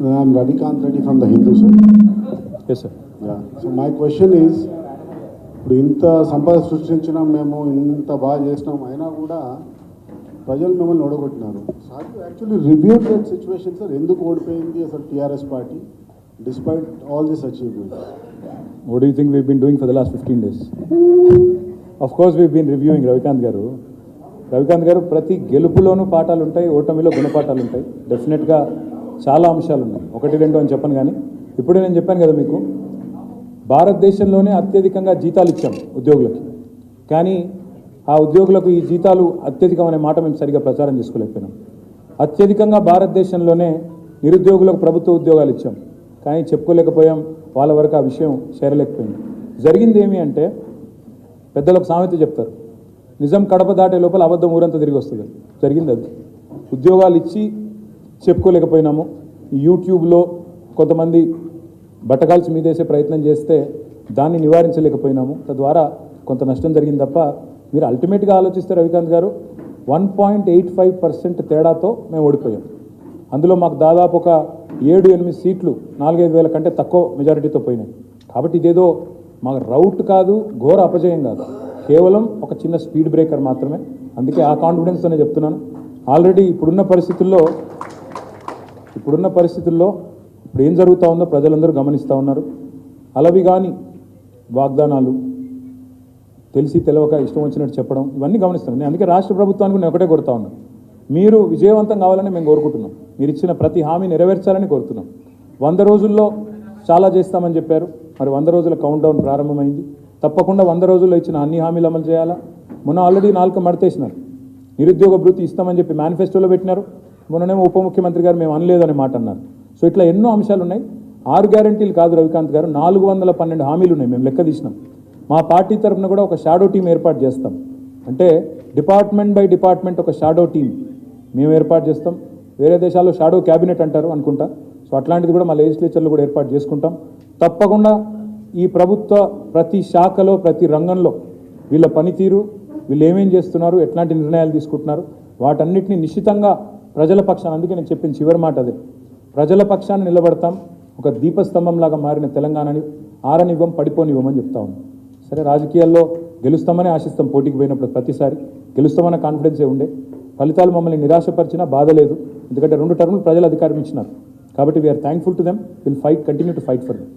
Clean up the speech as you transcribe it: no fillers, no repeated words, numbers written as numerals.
I'm Ravikant Reddy from the Hindu, sir. Yes, sir. Yeah. So my question is, ఇప్పుడు ఇంత సంపద సృష్టించినాం మేము, ఇంత బాగా చేసినాం, అయినా కూడా ప్రజలు మిమ్మల్ని ఓడగొట్టినారు. Sir actually review that situation sir, ఎందుకు ఓడిపోయింది అసలు TRS party despite all this achievement? What do you think we've been doing for the last 15 days? Of course we've been reviewing, Ravikant garu ప్రతి గెలుపులోనూ పాఠాలు ఉంటాయి, ఓటమిలో గుణపాఠాలు ఉంటాయి. డెఫినెట్గా చాలా అంశాలు ఉన్నాయి, ఒకటి రెండు అని చెప్పను. కానీ ఇప్పుడే నేను చెప్పాను కదా మీకు, భారతదేశంలోనే అత్యధికంగా జీతాలు ఇచ్చాం ఉద్యోగులకి. కానీ ఆ ఉద్యోగులకు ఈ జీతాలు అత్యధికం అనే మాట మేము సరిగా ప్రచారం చేసుకోలేకపోయినాం. అత్యధికంగా భారతదేశంలోనే నిరుద్యోగులకు ప్రభుత్వ ఉద్యోగాలు ఇచ్చాం, కానీ చెప్పుకోలేకపోయాం, వాళ్ళ వరకు ఆ విషయం చేరలేకపోయింది. జరిగింది ఏమి అంటే, పెద్దలకు సామెత చెప్తారు, నిజం కడప దాటే లోపల అబద్ధం ఊరంతా తిరిగి వస్తుంది. జరిగింది అది. ఉద్యోగాలు ఇచ్చి చెప్పుకోలేకపోయినాము. యూట్యూబ్లో కొంతమంది బట్టకాల్చి మీదేసే ప్రయత్నం చేస్తే దాన్ని నివారించలేకపోయినాము. తద్వారా కొంత నష్టం జరిగింది తప్ప, మీరు అల్టిమేట్గా ఆలోచిస్తే రవికాంత్ గారు 1.85% తేడాతో మేము ఓడిపోయాం. అందులో మాకు దాదాపు ఒక 7-8 సీట్లు 4-5 వేల కంటే తక్కువ మెజారిటీతో పోయినాయి. కాబట్టి ఇదేదో మాకు రౌట్ కాదు, ఘోర అపజయం కాదు, కేవలం ఒక చిన్న స్పీడ్ బ్రేకర్ మాత్రమే. అందుకే ఆ కాన్ఫిడెన్స్తోనే చెప్తున్నాను. ఆల్రెడీ ఇప్పుడున్న పరిస్థితుల్లో ఇప్పుడు ఏం జరుగుతూ ఉందో ప్రజలందరూ గమనిస్తూ ఉన్నారు. అలవి కానీ వాగ్దానాలు, తెలిసి తెలవక ఇష్టం వచ్చినట్టు చెప్పడం, ఇవన్నీ గమనిస్తాను నేను. అందుకే రాష్ట్ర ప్రభుత్వానికి నేను ఒకటే కోరుతా ఉన్నాను, మీరు విజయవంతం కావాలని మేము కోరుకుంటున్నాం. మీరు ఇచ్చిన ప్రతి హామీ నెరవేర్చాలని కోరుతున్నాం. 100 రోజుల్లో చాలా చేస్తామని చెప్పారు. మరి 100 రోజుల కౌంట్ డౌన్ ప్రారంభమైంది. తప్పకుండా 100 రోజుల్లో ఇచ్చిన అన్ని హామీలు అమలు చేయాలా. మొన్న ఆల్రెడీ 4 మడతేసినారు. నిరుద్యోగ భృతి ఇస్తామని చెప్పి మేనిఫెస్టోలో పెట్టినారు. మొన్ననేమో ఉప ముఖ్యమంత్రి గారు మేము అనలేదు అనే మాట అన్నారు. సో ఇట్లా ఎన్నో అంశాలు ఉన్నాయి. 6 గ్యారంటీలు కాదు రవికాంత్ గారు, 412 హామీలు ఉన్నాయి. మేము లెక్క తీసినాం. మా పార్టీ తరఫున కూడా ఒక షాడో టీం ఏర్పాటు చేస్తాం. అంటే డిపార్ట్మెంట్ బై డిపార్ట్మెంట్ ఒక షాడో టీం మేము ఏర్పాటు చేస్తాం. వేరే దేశాల్లో షాడో క్యాబినెట్ అంటారు అనుకుంటా. సో అట్లాంటిది కూడా మా లెజిస్లేచర్లు కూడా ఏర్పాటు చేసుకుంటాం. తప్పకుండా ఈ ప్రభుత్వ ప్రతి శాఖలో, ప్రతి రంగంలో వీళ్ళ పనితీరు, వీళ్ళు ఏమేం చేస్తున్నారు, ఎట్లాంటి నిర్ణయాలు తీసుకుంటున్నారు, వాటన్నిటిని నిశ్చితంగా ప్రజల పక్షాన, అందుకే నేను చెప్పిన చివరి మాట అదే, ప్రజల పక్షాన్ని నిలబడతాం. ఒక దీపస్తంభంలాగా మారిన తెలంగాణని ఆరనివ్వం, పడిపోనివ్వమని చెప్తా ఉన్నాం. సరే, రాజకీయాల్లో గెలుస్తామని ఆశిస్తాం. పోటీకి పోయినప్పుడు ప్రతిసారి గెలుస్తామన్న కాన్ఫిడెన్సే ఉండే. ఫలితాలు మమ్మల్ని నిరాశపరిచినా బాధ లేదు, ఎందుకంటే 2 టర్ములు ప్రజలు అధికారం ఇచ్చినారు. కాబట్టి we are thankful to them, will continue to fight for them.